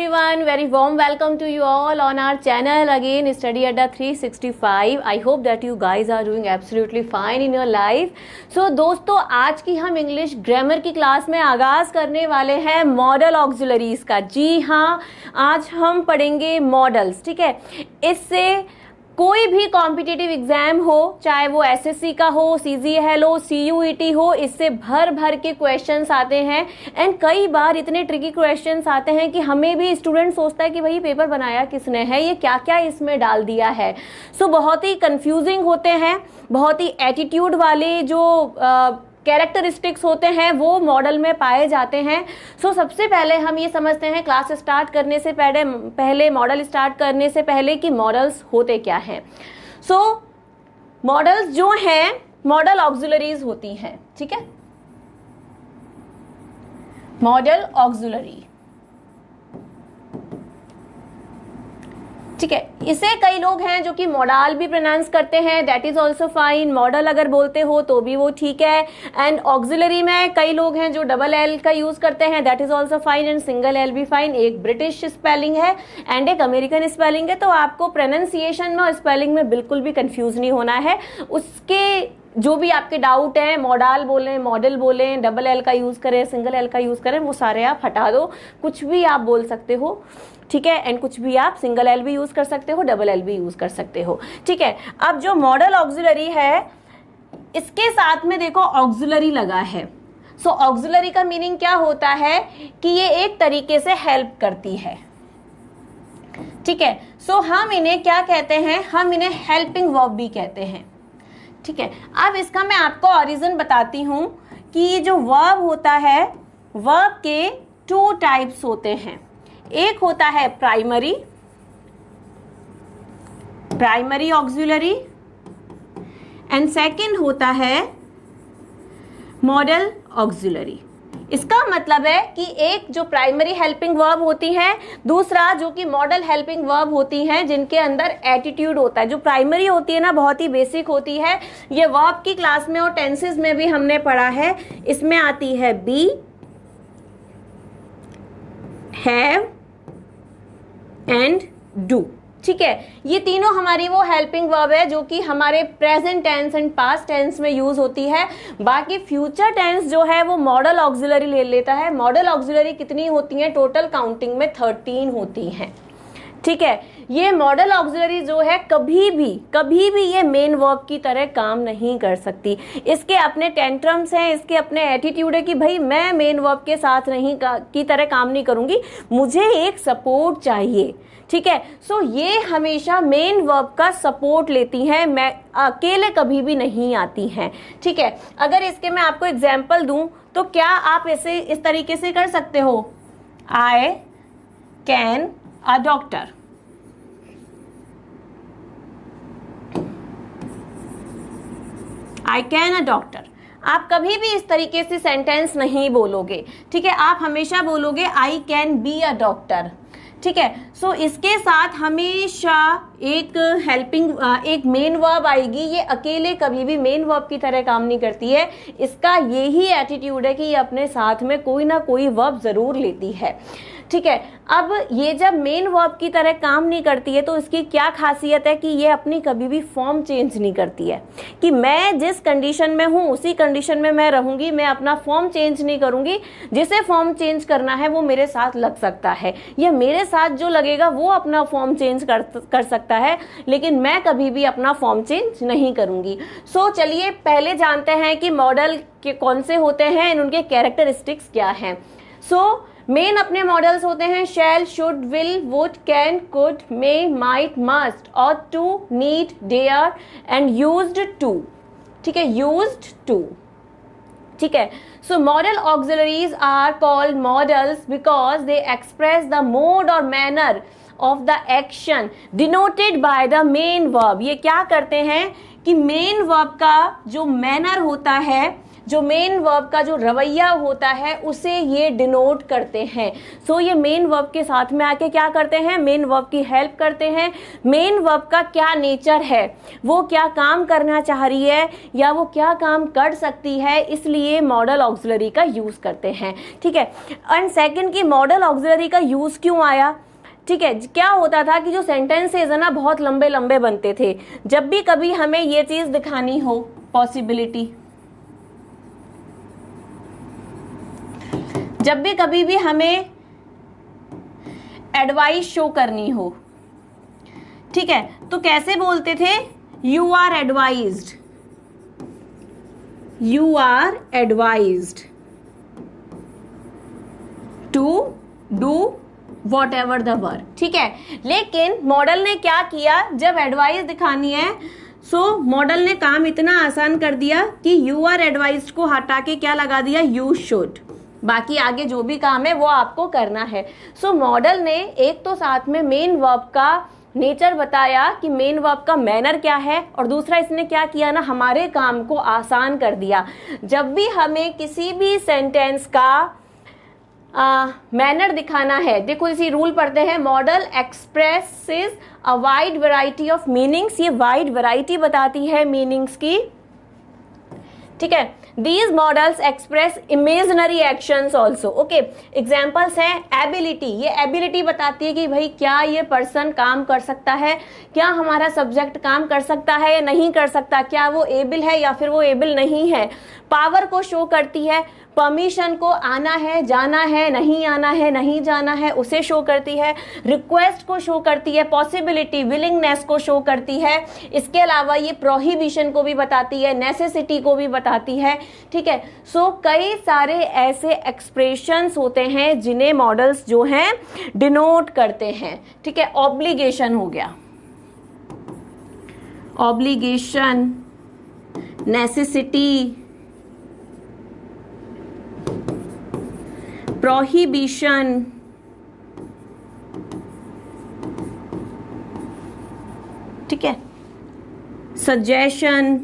everyone, very warm welcome to you all on our channel again Study Adda 365. I hope that you guys are doing absolutely fine in your life. So दोस्तों, आज की हम English grammar की class में आगाज करने वाले हैं मॉडल ऑक्सिलरीज का। जी हाँ, आज हम पढ़ेंगे मॉडल्स। ठीक है, इससे कोई भी कॉम्पिटिटिव एग्जाम हो, चाहे वो एसएससी का हो, सीजीएल हो, सीयूईटी हो, इससे भर भर के क्वेश्चंस आते हैं। एंड कई बार इतने ट्रिकी क्वेश्चंस आते हैं कि हमें भी स्टूडेंट सोचता है कि भाई पेपर बनाया किसने है, ये क्या क्या इसमें डाल दिया है। सो बहुत ही कंफ्यूजिंग होते हैं, बहुत ही एटीट्यूड वाले जो कैरेक्टरिस्टिक्स होते हैं वो मॉडल में पाए जाते हैं। सो सबसे पहले हम ये समझते हैं क्लास स्टार्ट करने से पहले मॉडल स्टार्ट करने से पहले कि मॉडल्स होते क्या हैं। सो मॉडल्स जो हैं मॉडल ऑक्सिलरीज होती हैं। ठीक है, मॉडल ऑक्सिलरी, ठीक है। इसे कई लोग हैं जो कि मॉडल भी प्रोनाउंस करते हैं, that is also fine. Model अगर बोलते हो तो भी वो ठीक है। एंड ऑक्सिलरी में कई लोग हैं जो डबल एल का यूज करते हैं, that is also fine. And single L भी फाइन। एक ब्रिटिश स्पेलिंग है एंड एक अमेरिकन स्पेलिंग है, तो आपको प्रोनाउंसिएशन में और स्पेलिंग में बिल्कुल भी कंफ्यूज नहीं होना है। उसके जो भी आपके डाउट हैं, मॉडल बोलें, मॉडल बोलें, डबल एल का यूज करें, सिंगल एल का यूज करें, वो सारे आप हटा दो। कुछ भी आप बोल सकते हो, ठीक है। एंड कुछ भी आप सिंगल एल भी यूज कर सकते हो, डबल एल भी यूज कर सकते हो, ठीक है। अब जो मॉडल ऑक्सिलरी है, इसके साथ में देखो ऑक्सिलरी लगा है। सो ऑक्सिलरी का मीनिंग क्या होता है कि ये एक तरीके से हेल्प करती है, ठीक है। सो हम इन्हें क्या कहते हैं, हम इन्हें हेल्पिंग वर्ब भी कहते हैं, ठीक है। अब इसका मैं आपको ओरिजिन बताती हूं कि जो वर्ब होता है, वर्ब के टू टाइप्स होते हैं। एक होता है प्राइमरी ऑक्सिलरी एंड सेकंड होता है मॉडल ऑक्सिलरी। इसका मतलब है कि एक जो प्राइमरी हेल्पिंग वर्ब होती है, दूसरा जो कि मॉडल हेल्पिंग वर्ब होती हैं, जिनके अंदर एटीट्यूड होता है। जो प्राइमरी होती है ना, बहुत ही बेसिक होती है। ये वर्ब की क्लास में और टेंसेस में भी हमने पढ़ा है। इसमें आती है बी, हैव एंड डू, ठीक है। ये तीनों हमारी वो हेल्पिंग वर्ब है जो कि हमारे present tense and past tense में यूज होती है। बाकी फ्यूचर टेंस जो है वो मॉडल ऑक्सिलरी ले लेता है। मॉडल ऑक्सिलरी कितनी होती हैं, टोटल काउंटिंग में 13 होती हैं, ठीक है। ये मॉडल ऑक्सिलरी जो है कभी भी ये मेन वर्ब की तरह काम नहीं कर सकती। इसके अपने टेंट्रम्स हैं, इसके अपने एटीट्यूड है कि भाई मैं मेन वर्ब के साथ नहीं की तरह काम नहीं करूंगी, मुझे एक सपोर्ट चाहिए, ठीक है। सो ये हमेशा मेन वर्ब का सपोर्ट लेती हैं, मैं अकेले कभी भी नहीं आती हैं, ठीक है। अगर इसके मैं आपको एग्जाम्पल दूं तो क्या आप इसे इस तरीके से कर सकते हो, I can a doctor, I can a doctor. आप कभी भी इस तरीके से सेंटेंस नहीं बोलोगे, ठीक है। आप हमेशा बोलोगे I can be a doctor, ठीक है। सो इसके साथ हमेशा एक एक मेन वर्ब आएगी। ये अकेले कभी भी मेन वर्ब की तरह काम नहीं करती है। इसका यही एटीट्यूड है कि ये अपने साथ में कोई ना कोई वर्ब जरूर लेती है, ठीक है। अब ये जब मेन वर्ब की तरह काम नहीं करती है तो इसकी क्या खासियत है कि ये अपनी कभी भी फॉर्म चेंज नहीं करती है, कि मैं जिस कंडीशन में हूं उसी कंडीशन में मैं रहूंगी, मैं अपना फॉर्म चेंज नहीं करूंगी। जिसे फॉर्म चेंज करना है वो मेरे साथ लग सकता है, या मेरे साथ जो लगेगा वो अपना फॉर्म चेंज कर सकता है, लेकिन मैं कभी भी अपना फॉर्म चेंज नहीं करूंगी। सो चलिए पहले जानते हैं कि मॉडल के कौन से होते हैं एंड उनके कैरेक्टरिस्टिक्स क्या हैं। सो मेन अपने मॉडल्स होते हैं shall, should, will, would, can, could, may, might, must और to, need, dare and used to, ठीक है, यूज्ड टू, ठीक है। So modal auxiliaries are called modals because they express the mode और manner of the action denoted by the main verb. ये क्या करते हैं कि मेन वर्ब का जो मैनर होता है, जो मेन वर्ब का जो रवैया होता है उसे ये डिनोट करते हैं। सो ये मेन वर्ब के साथ में आके क्या करते हैं, मेन वर्ब की हेल्प करते हैं। मेन वर्ब का क्या नेचर है, वो क्या काम करना चाह रही है या वो क्या काम कर सकती है, इसलिए मॉडल ऑक्सिलरी का यूज करते हैं। ठीक है, एंड सेकंड की मॉडल ऑक्सिलरी का यूज क्यों आया। ठीक है, क्या होता था कि जो सेंटेंसेज है ना बहुत लंबे लंबे बनते थे। जब भी कभी हमें ये चीज दिखानी हो, पॉसिबिलिटी, जब भी कभी भी हमें एडवाइस शो करनी हो, ठीक है, तो कैसे बोलते थे, you are advised, you are advised to do whatever the work. ठीक है, लेकिन मॉडल ने क्या किया, जब एडवाइस दिखानी है सो मॉडल ने काम इतना आसान कर दिया कि यू आर एडवाइज्ड को हटा के क्या लगा दिया, यू शुड। बाकी आगे जो भी काम है वो आपको करना है। सो मॉडल ने एक तो साथ में मेन वर्ब का नेचर बताया कि मेन वर्ब का मैनर क्या है, और दूसरा इसने क्या किया ना, हमारे काम को आसान कर दिया। जब भी हमें किसी भी सेंटेंस का मैनर दिखाना है, देखो इसी रूल पढ़ते हैं, model expresses a wide variety of meanings, ये वाइड वैरायटी बताती है मीनिंग्स की। ठीक है, these models express imaginary actions also. Okay, examples हैं एबिलिटी, ये एबिलिटी बताती है कि भाई क्या ये पर्सन काम कर सकता है, क्या हमारा सब्जेक्ट काम कर सकता है या नहीं कर सकता, क्या वो एबल है या फिर वो एबल नहीं है। पावर को शो करती है, परमिशन को आना है जाना है नहीं आना है नहीं जाना है उसे शो करती है। रिक्वेस्ट को शो करती है, पॉसिबिलिटी विलिंगनेस को शो करती है। इसके अलावा ये प्रोहिबिशन को भी बताती है, नेसेसिटी को भी बताती है। ठीक है, सो कई सारे ऐसे एक्सप्रेशंस होते हैं जिन्हें मॉडल्स जो हैं डिनोट करते हैं। ठीक है, ऑब्लिगेशन हो गया, ऑब्लिगेशन, नेसेसिटी, प्रोहिबिशन, ठीक है, सजेशन।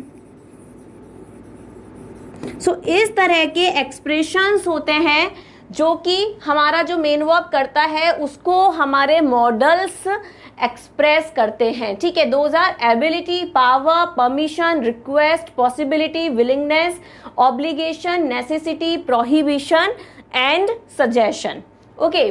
सो इस तरह के एक्सप्रेशंस होते हैं जो कि हमारा जो मेन वर्ब करता है उसको हमारे मॉडल्स एक्सप्रेस करते हैं। ठीक है, those are ability, power, permission, request, possibility, willingness, obligation, necessity, prohibition and suggestion. Okay,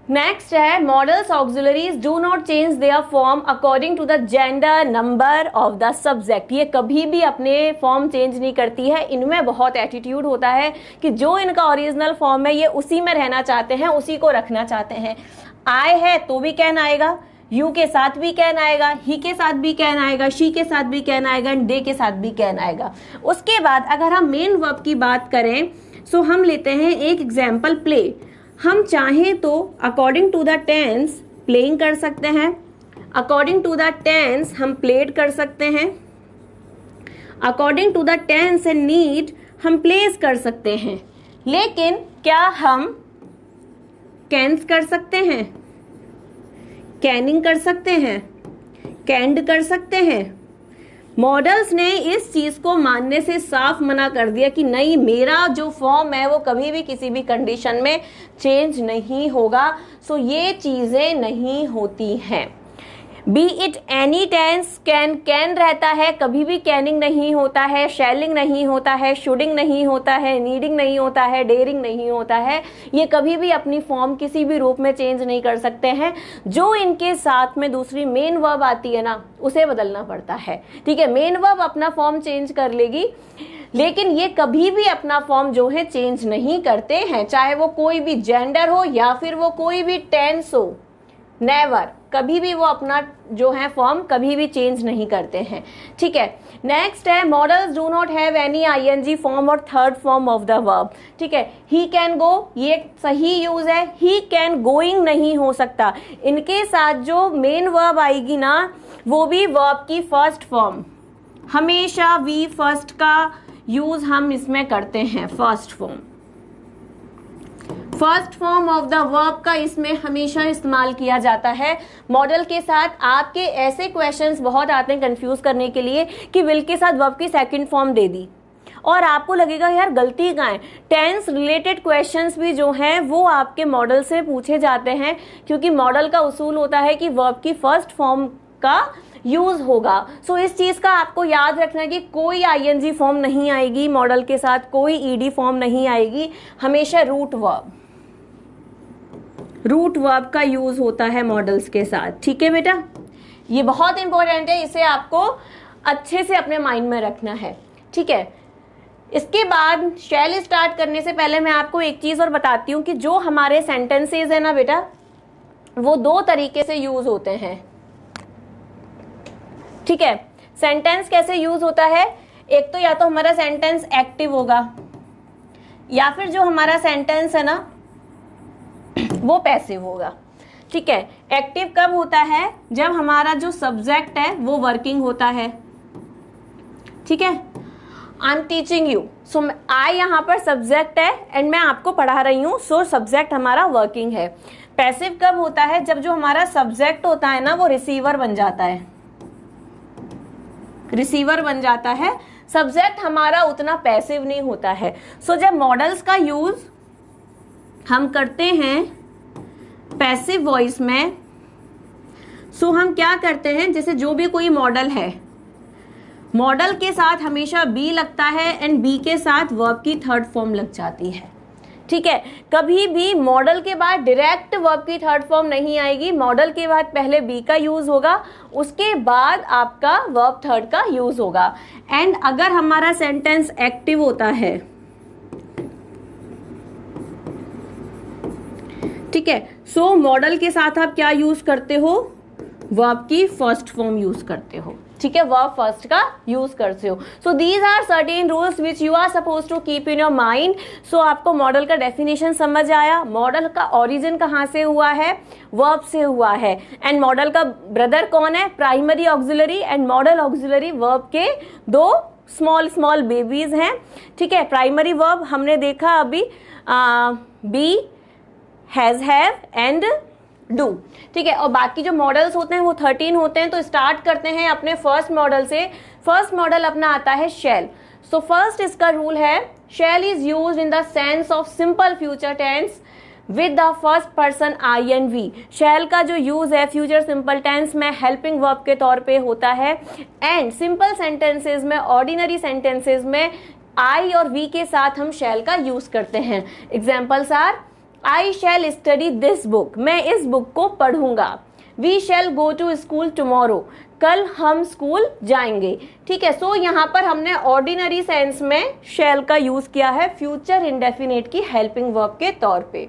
next है modals auxiliaries do not change their form according to the gender number of the subject. ये कभी भी अपने form change नहीं करती है। इनमें बहुत एटीट्यूड होता है कि जो इनका ओरिजिनल फॉर्म है ये उसी में रहना चाहते हैं, उसी को रखना चाहते हैं। आई है तो भी कैन आएगा, यू के साथ भी कैन आएगा, ही के साथ भी कैन आएगा, शी के साथ भी कैन आएगा एंड दे के साथ भी कैन आएगा। उसके बाद अगर हम मेन वर्ब की बात करें सो हम लेते हैं एक एग्जाम्पल, प्ले। हम चाहें तो according to the tense playing कर सकते हैं, अकॉर्डिंग टू द टेंस हम प्लेड कर सकते हैं, according to the tense and need हम प्लेस कर सकते हैं। लेकिन क्या हम कैंस कर सकते हैं, कैनिंग कर सकते हैं, कैंड कर सकते हैं? मॉडल्स ने इस चीज को मानने से साफ मना कर दिया कि नहीं, मेरा जो फॉर्म है वो कभी भी किसी भी कंडीशन में चेंज नहीं होगा। सो ये चीजें नहीं होती हैं। Be it any tense, can रहता है, कभी भी कैनिंग नहीं होता है, शैलिंग नहीं होता है, शुडिंग नहीं होता है, नीडिंग नहीं होता है, डेयरिंग नहीं होता है। ये कभी भी अपनी फॉर्म किसी भी रूप में चेंज नहीं कर सकते हैं। जो इनके साथ में दूसरी मेन वर्ब आती है ना, उसे बदलना पड़ता है। ठीक है, मेन वर्ब अपना फॉर्म चेंज कर लेगी, लेकिन ये कभी भी अपना फॉर्म जो है चेंज नहीं करते हैं, चाहे वो कोई भी जेंडर हो या फिर वो कोई भी टेंस हो। नेवर, कभी भी वो अपना जो है फॉर्म कभी भी चेंज नहीं करते हैं। ठीक है, नेक्स्ट है modals do not have any ING form और third form of the verb. ठीक है, ही कैन गो, ये सही यूज है। ही कैन गोइंग नहीं हो सकता। इनके साथ जो मेन वर्ब आएगी ना, वो भी वर्ब की फर्स्ट फॉर्म। हमेशा वी फर्स्ट का यूज हम इसमें करते हैं, first form. First form of the verb का इसमें हमेशा इस्तेमाल किया जाता है मॉडल के साथ। आपके ऐसे क्वेश्चंस बहुत आते हैं कंफ्यूज करने के लिए कि विल के साथ वर्ब की सेकंड फॉर्म दे दी और आपको लगेगा यार गलती कहाँ है। टेंस रिलेटेड क्वेश्चंस भी जो हैं वो आपके मॉडल से पूछे जाते हैं, क्योंकि मॉडल का उसूल होता है कि वर्ब की फर्स्ट फॉर्म का यूज होगा। सो इस चीज का आपको याद रखना है कि कोई आईएनजी फॉर्म नहीं आएगी मॉडल के साथ, कोई ईडी फॉर्म नहीं आएगी, हमेशा रूट वर्ब का यूज होता है मॉडल्स के साथ। ठीक है बेटा, ये बहुत इंपॉर्टेंट है, इसे आपको अच्छे से अपने माइंड में रखना है। ठीक है, इसके बाद शैल स्टार्ट करने से पहले मैं आपको एक चीज और बताती हूँ कि जो हमारे सेंटेंसेस है ना बेटा, वो दो तरीके से यूज होते हैं। ठीक है, सेंटेंस कैसे यूज होता है, एक तो या तो हमारा सेंटेंस एक्टिव होगा, या फिर जो हमारा सेंटेंस है ना वो पैसिव होगा। ठीक है, एक्टिव कब होता है, जब हमारा जो सब्जेक्ट है वो वर्किंग होता है। ठीक है, आई एम टीचिंग यू, सो आई यहाँ पर सब्जेक्ट है एंड मैं आपको पढ़ा रही हूँ, सो सब्जेक्ट हमारा वर्किंग है। पैसिव कब होता है, जब जो हमारा सब्जेक्ट होता है ना वो रिसीवर बन जाता है, रिसीवर बन जाता है, सब्जेक्ट हमारा उतना पैसिव नहीं होता है। सो जब मॉडल्स का यूज हम करते हैं पैसिव वॉइस में, सो हम क्या करते हैं, जैसे जो भी कोई मॉडल है, मॉडल के साथ हमेशा बी लगता है एंड बी के साथ वर्ब की थर्ड फॉर्म लग जाती है। ठीक है, कभी भी मॉडल के बाद डायरेक्ट वर्ब की थर्ड फॉर्म नहीं आएगी, मॉडल के बाद पहले बी का यूज होगा, उसके बाद आपका वर्ब थर्ड का यूज होगा। एंड अगर हमारा सेंटेंस एक्टिव होता है, ठीक है, सो मॉडल के साथ आप क्या यूज करते हो, वर्ब की फर्स्ट फॉर्म यूज करते हो। ठीक है, वर्ब फर्स्ट का यूज करते हो। So these are certain rules which you are suppose to keep in your mind. So आपको मॉडल का डेफिनेशन समझ आया, मॉडल का ओरिजिन कहाँ से हुआ है, वर्ब से हुआ है, एंड मॉडल का ब्रदर कौन है, primary auxiliary and model auxiliary verb के दो स्मॉल बेबीज हैं। ठीक है, प्राइमरी वर्ब हमने देखा अभी be, has, have and do. ठीक है, और बाकी जो मॉडल्स होते हैं वो 13 होते हैं। तो स्टार्ट करते हैं अपने फर्स्ट मॉडल से। फर्स्ट मॉडल अपना आता है शैल। सो फर्स्ट इसका रूल है, shall is used in the sense of simple future tense with the first person I and we. Shall का जो यूज है फ्यूचर सिंपल टेंस में हेल्पिंग वर्ब के तौर पे होता है, एंड सिंपल सेंटेंसेज में, ऑर्डिनरी सेंटेंसेज में आई और वी के साथ हम शैल का यूज करते हैं। Examples are, I shall study this book, मैं इस बुक को पढ़ूंगा। We shall go to school tomorrow, कल हम स्कूल जाएंगे। ठीक है, सो यहाँ पर हमने ऑर्डिनरी सेंस में shall का यूज किया है फ्यूचर इंडेफिनिट की हेल्पिंग वर्ब के तौर पे।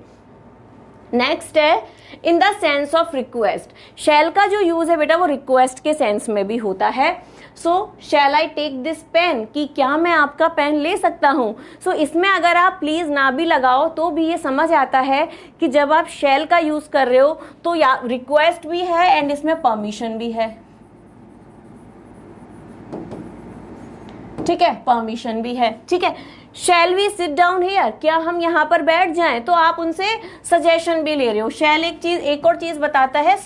नेक्स्ट है in the sense of request. Shall का जो यूज है बेटा वो रिक्वेस्ट के सेंस में भी होता है। सो शैल आई टेक दिस पेन, कि क्या मैं आपका पेन ले सकता हूँ। सो इसमें अगर आप प्लीज ना भी लगाओ तो भी ये समझ आता है कि जब आप शैल का यूज कर रहे हो तो या रिक्वेस्ट भी है एंड इसमें परमिशन भी है। ठीक है, परमिशन भी है। ठीक है, shall we sit down here, क्या हम यहाँ पर बैठ जाएं, तो आप उनसे सजेशन भी ले रहे हो। शैल एक और चीज बताता है,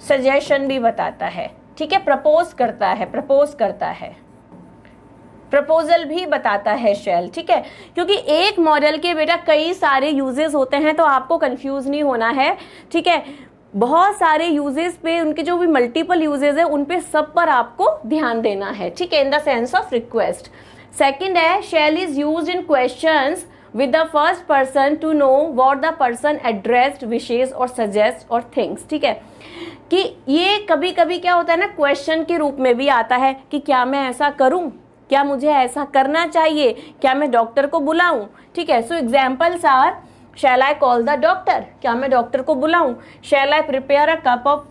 सजेशन भी बताता है। ठीक है, प्रपोज करता है, प्रपोजल भी बताता है शैल। ठीक है, क्योंकि एक मॉडल के बेटा कई सारे यूजेस होते हैं तो आपको कंफ्यूज नहीं होना है। ठीक है, बहुत सारे यूजेस पे, उनके जो भी मल्टीपल यूजेस है उन पे सब पर आपको ध्यान देना है। ठीक है, in the sense of request. Second है, shall is used in questions with the first person to know what the person addressed, wishes or suggests or thinks। ठीक है, कि ये कभी कभी क्या होता है ना, क्वेश्चन के रूप में भी आता है कि क्या मैं ऐसा करूं, क्या मुझे ऐसा करना चाहिए, क्या मैं डॉक्टर को बुलाऊं। ठीक है, so examples are, shall I call the doctor, क्या मैं डॉक्टर को बुलाऊं। Shall I prepare a cup of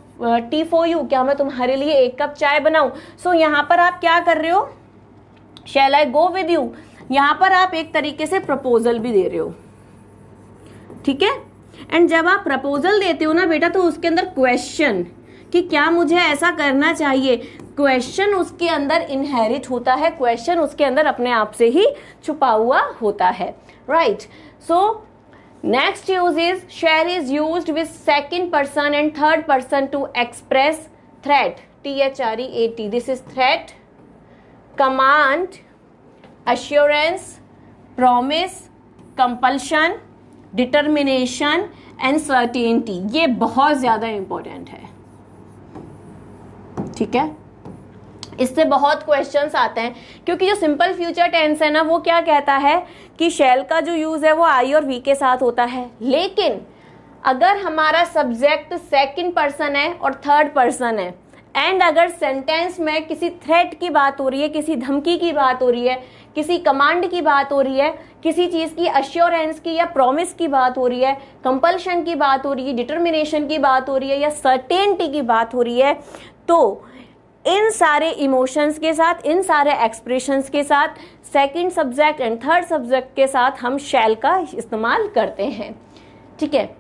tea for you, क्या मैं तुम्हारे लिए एक कप चाय बनाऊं। सो यहाँ पर आप क्या कर रहे हो, शैल आई गो विद यू, यहाँ पर आप एक तरीके से प्रपोजल भी दे रहे हो। ठीक है, एंड जब आप प्रपोजल देते हो ना बेटा तो उसके अंदर क्वेश्चन कि क्या मुझे ऐसा करना चाहिए, क्वेश्चन उसके अंदर इनहेरिट होता है, क्वेश्चन उसके अंदर अपने आप से ही छुपा हुआ होता है। Right, so next use is, shall is used with second person and third person to express threat, THREAT, this is threat command, assurance, promise, compulsion, determination and certainty, ये बहुत ज़्यादा इंपॉर्टेंट है, ठीक है। इससे बहुत क्वेश्चंस आते हैं, क्योंकि जो सिंपल फ्यूचर टेंस है ना, वो क्या कहता है कि शैल का जो यूज है वो आई और वी के साथ होता है, लेकिन अगर हमारा सब्जेक्ट सेकंड पर्सन है और थर्ड पर्सन है, एंड अगर सेंटेंस में किसी थ्रेट की बात हो रही है, किसी धमकी की बात हो रही है, किसी कमांड की बात हो रही है, किसी चीज की अश्योरेंस की या प्रॉमिस की बात हो रही है, कंपल्शन की बात हो रही है, डिटर्मिनेशन की बात हो रही है, या सर्टेनिटी की बात हो रही है, तो इन सारे इमोशंस के साथ, इन सारे एक्सप्रेशंस के साथ, second subject and third subject के साथ हम शैल का इस्तेमाल करते हैं, ठीक है।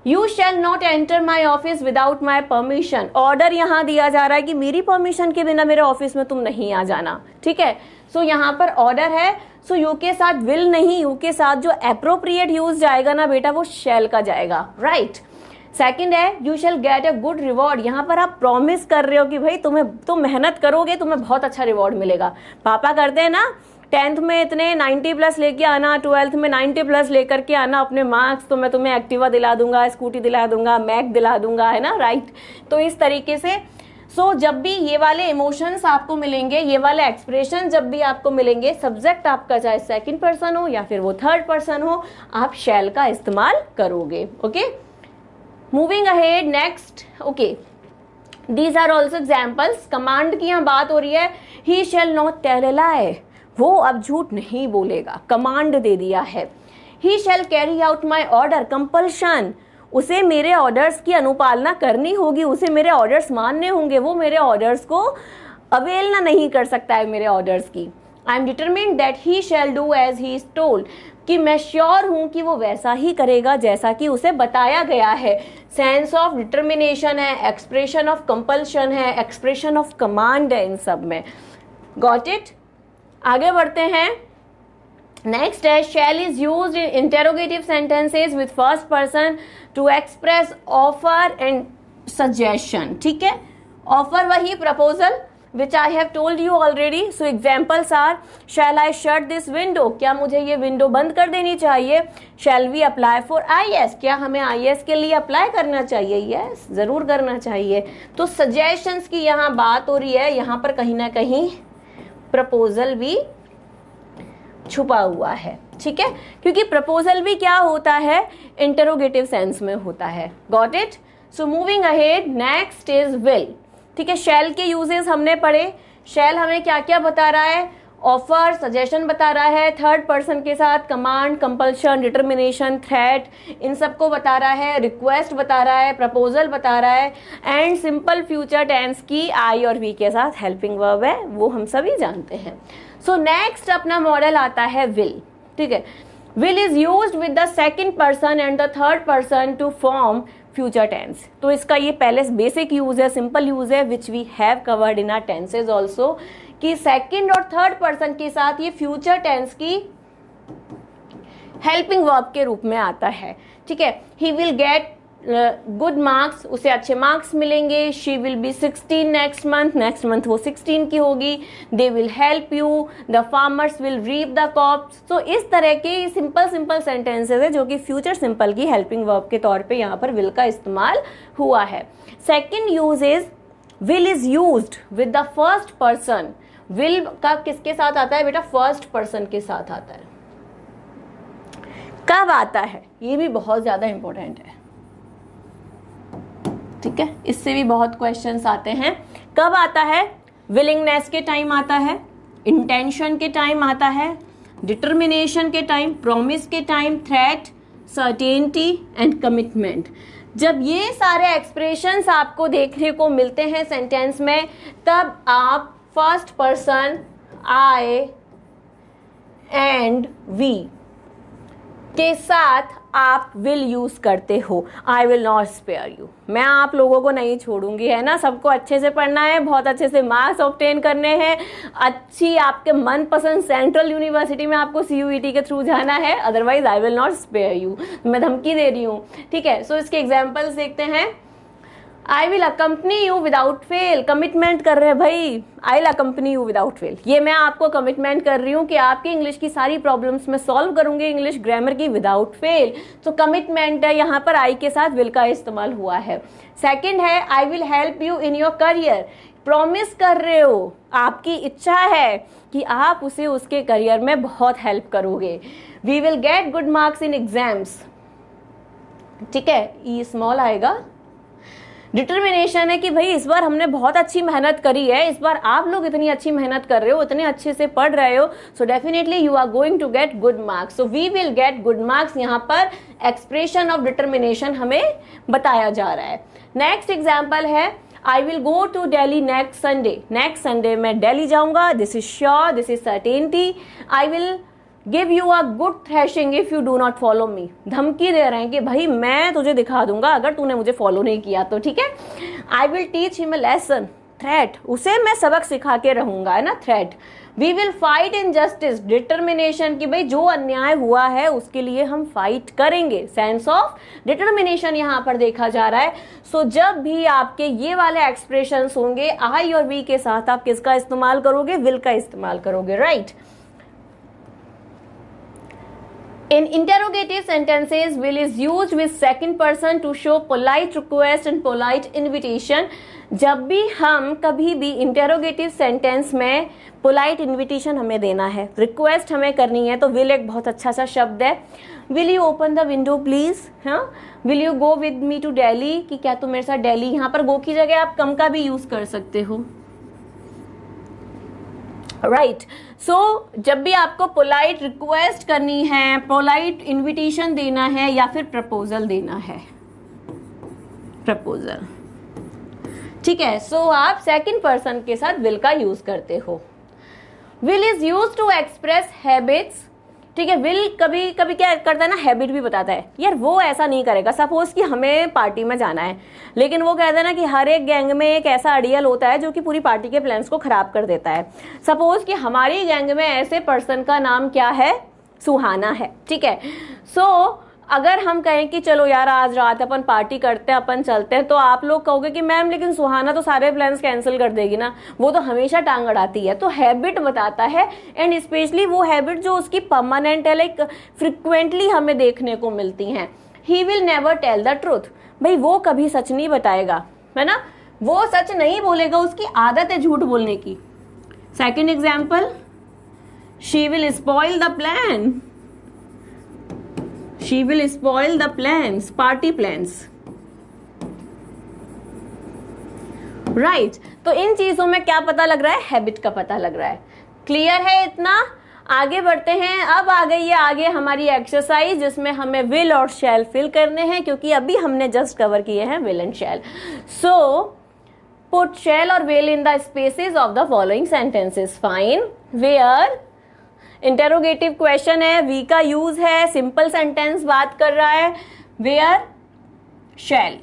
You shall not enter my office without my permission, order यहाँ दिया जा रहा है कि मेरी परमिशन के बिना मेरे ऑफिस में तुम नहीं आ जाना, ठीक है। सो यहाँ पर ऑर्डर है, सो यू के साथ विल नहीं, यू के साथ जो एप्रोप्रिएट यूज जाएगा ना बेटा, वो शैल का जाएगा, राइट। सेकंड है you shall get a good reward, यहाँ पर आप प्रॉमिस कर रहे हो कि भाई तुम मेहनत करोगे, तुम्हें बहुत अच्छा रिवॉर्ड मिलेगा। पापा करते हैं ना, 10th में इतने 90 प्लस लेके आना, 12th में 90 प्लस लेकर के आना अपने मार्क्स, तो मैं तुम्हें एक्टिवा दिला दूंगा, स्कूटी दिला दूंगा, मैक दिला दूंगा, है ना, राइट। तो इस तरीके से जब भी ये वाले इमोशंस आपको मिलेंगे, ये वाले एक्सप्रेशन जब भी आपको मिलेंगे, सब्जेक्ट आपका चाहे सेकंड पर्सन हो या फिर वो थर्ड पर्सन हो, आप शैल का इस्तेमाल करोगे, okay. Moving ahead next, okay, these are also examples. Command की यहाँ बात हो रही है, he shall not tell a लाई, वो अब झूठ नहीं बोलेगा, कमांड दे दिया है। He shall carry out my order, compulsion, उसे मेरे ऑर्डर्स की अनुपालना करनी होगी, उसे मेरे ऑर्डर्स मानने होंगे, वो मेरे ऑर्डर्स को अवेलना नहीं कर सकता है मेरे ऑर्डर्स की। I am determined that he shall do as he is told, कि मैं श्योर हूं कि वो वैसा ही करेगा जैसा कि उसे बताया गया है। सेंस ऑफ डिटर्मिनेशन है, एक्सप्रेशन ऑफ कंपल्शन है, एक्सप्रेशन ऑफ कमांड है इन सब में। Got it? आगे बढ़ते हैं। नेक्स्ट है shall is used in interrogative sentences with first person to express offer and suggestion, ठीक है। ऑफर वही proposal which I have told you already. So examples are, shall I shut this window, क्या मुझे ये window बंद कर देनी चाहिए। shall we apply for IS, क्या हमें IS के लिए अप्लाई करना चाहिए। yes, जरूर करना चाहिए। तो suggestions की यहाँ बात हो रही है, यहाँ पर कहीं ना कहीं प्रपोजल भी छुपा हुआ है, ठीक है, क्योंकि प्रपोजल भी क्या होता है, इंटरोगेटिव सेंस में होता है। Got it? So moving ahead, next is will, ठीक है। शैल के यूजेस हमने पढ़े। शैल हमें क्या क्या बता रहा है, ऑफर, सजेशन बता रहा है, थर्ड पर्सन के साथ कमांड, कंपल्शन, डिटर्मिनेशन, थ्रेट, इन सबको बता रहा है, रिक्वेस्ट बता रहा है, प्रपोजल बता रहा है, एंड सिंपल फ्यूचर टेंस की आई और वी के साथ हेल्पिंग वर्ब है, वो हम सभी जानते हैं। सो नेक्स्ट अपना मॉडल आता है विल, ठीक है। Will is used with the second person and the third person to form future tense. तो इसका ये पहले बेसिक यूज है, सिंपल यूज है, which we have covered in our tenses also, कि सेकंड और थर्ड पर्सन के साथ ये फ्यूचर टेंस की हेल्पिंग वर्ब के रूप में आता है, ठीक है। He will get good marks, उसे अच्छे मार्क्स मिलेंगे। She will be 16 next month वो 16 की होगी। They will help you, the farmers will reap the crops. तो इस तरह के सिंपल सेंटेंसेस है जो कि फ्यूचर सिंपल की हेल्पिंग वर्ब के तौर पे यहाँ पर विल का इस्तेमाल हुआ है। Second use is will is used with the first person. Will का किसके साथ आता है बेटा, फर्स्ट पर्सन के साथ आता है। कब आता है, ये भी बहुत ज्यादा इंपॉर्टेंट है, ठीक है, इससे भी बहुत क्वेश्चंस आते हैं। कब आता है, विलिंगनेस के टाइम आता है, इंटेंशन के टाइम आता है, डिटर्मिनेशन के टाइम, प्रॉमिस के time, threat, certainty and commitment. जब ये सारे एक्सप्रेशंस आपको देखने को मिलते हैं सेंटेंस में, तब आप first person I and we के साथ आप विल यूज करते हो। I will not spare you, मैं आप लोगों को नहीं छोड़ूंगी, है ना। सबको अच्छे से पढ़ना है, बहुत अच्छे से मार्क्स ऑब्टेन करने हैं, अच्छी आपके मनपसंद सेंट्रल यूनिवर्सिटी में आपको CUET के थ्रू जाना है, otherwise I will not spare you, मैं धमकी दे रही हूँ, ठीक है। सो इसके एग्जाम्पल्स देखते हैं। I will accompany you without fail, commitment कर रहे हैं भाई, I will accompany you without fail, ये मैं आपको कमिटमेंट कर रही हूँ कि आपकी इंग्लिश की सारी प्रॉब्लम्स मैं सॉल्व करूंगी इंग्लिश ग्रामर की विदाउट फेल। तो कमिटमेंट है, यहाँ पर आई के साथ विल का इस्तेमाल हुआ है। सेकंड है I will help you in your career, promise कर रहे हो, आपकी इच्छा है कि आप उसे उसके करियर में बहुत हेल्प करोगे। We will get good marks in exams, ठीक है, ई स्मॉल आएगा। डिटर्मिनेशन है कि भाई इस बार हमने बहुत अच्छी मेहनत करी है, इस बार आप लोग इतनी अच्छी मेहनत कर रहे हो, इतने अच्छे से पढ़ रहे हो, so definitely you are going to get good marks. So we will get good marks, यहाँ पर एक्सप्रेशन ऑफ डिटर्मिनेशन हमें बताया जा रहा है। नेक्स्ट एग्जाम्पल है I will go to Delhi next Sunday, next Sunday मैं दिल्ली जाऊंगा, this is sure, this is certainty. I will give you a good thrashing if you do not follow me, धमकी दे रहे हैं कि भाई मैं तुझे दिखा दूंगा अगर तूने मुझे फॉलो नहीं किया तो, ठीक है। I will teach him a lesson, threat, उसे मैं सबक सिखा के रहूंगा, है ना, threat. We will fight injustice, determination की भाई जो अन्याय हुआ है उसके लिए हम फाइट करेंगे, सेंस ऑफ डिटर्मिनेशन यहाँ पर देखा जा रहा है। सो जब भी आपके ये वाले एक्सप्रेशन होंगे आई और वी के साथ आप किसका इस्तेमाल करोगे, विल का इस्तेमाल करोगे, right. In interrogative sentences, will is used with second person to show polite request and polite invitation. जब भी हम कभी भी interrogative sentence में polite invitation हमें देना है, request हमें करनी है, तो will एक बहुत अच्छा सा शब्द है। Will you open the window please? हाँ, will you go with me to Delhi? कि क्या तुम मेरे साथ दिल्ली, यहाँ पर go की जगह आप कम का भी यूज कर सकते हो, राइट। सो जब भी आपको पोलाइट रिक्वेस्ट करनी है, पोलाइट इनविटेशन देना है या फिर प्रपोजल देना है, प्रपोजल, ठीक है। सो आप सेकंड पर्सन के साथ विल का यूज करते हो। Will is use to express habits, ठीक है। विल कभी कभी क्या करता है ना, हैबिट भी बताता है, यार वो ऐसा नहीं करेगा। सपोज कि हमें पार्टी में जाना है, लेकिन वो कहता है ना कि हर एक गैंग में एक ऐसा अड़ियल होता है जो कि पूरी पार्टी के प्लान्स को खराब कर देता है। सपोज कि हमारी गैंग में ऐसे पर्सन का नाम क्या है, सुहाना है, ठीक है। सो अगर हम कहें कि चलो यार आज रात अपन पार्टी करते हैं, अपन चलते हैं, तो आप लोग कहोगे कि मैम लेकिन सुहाना तो सारे प्लान्स कैंसिल कर देगी ना, वो तो हमेशा टांग अड़ाती है। तो हैबिट बताता है, एंड स्पेशली वो हैबिट जो उसकी परमानेंट है, लाइक फ्रिक्वेंटली हमें देखने को मिलती हैं। He will never tell the truth, भाई वो कभी सच नहीं बताएगा, है ना, वो सच नहीं बोलेगा, उसकी आदत है झूठ बोलने की। Second example, she will spoil the plan, she will spoil the plans, party plans, right। तो इन चीजों में क्या पता लग रहा है, हैबिट का पता लग रहा है। क्लियर है इतना? आगे बढ़ते हैं। अब आ गई है आगे हमारी एक्सरसाइज, जिसमें हमें विल और शैल फिल करने हैं, क्योंकि अभी हमने जस्ट कवर किए हैं will and shall. So put shall और will in the spaces of the following sentences. Fine, where, interrogative question है, वी का यूज है, सिंपल सेंटेंस बात कर रहा है, where, shall.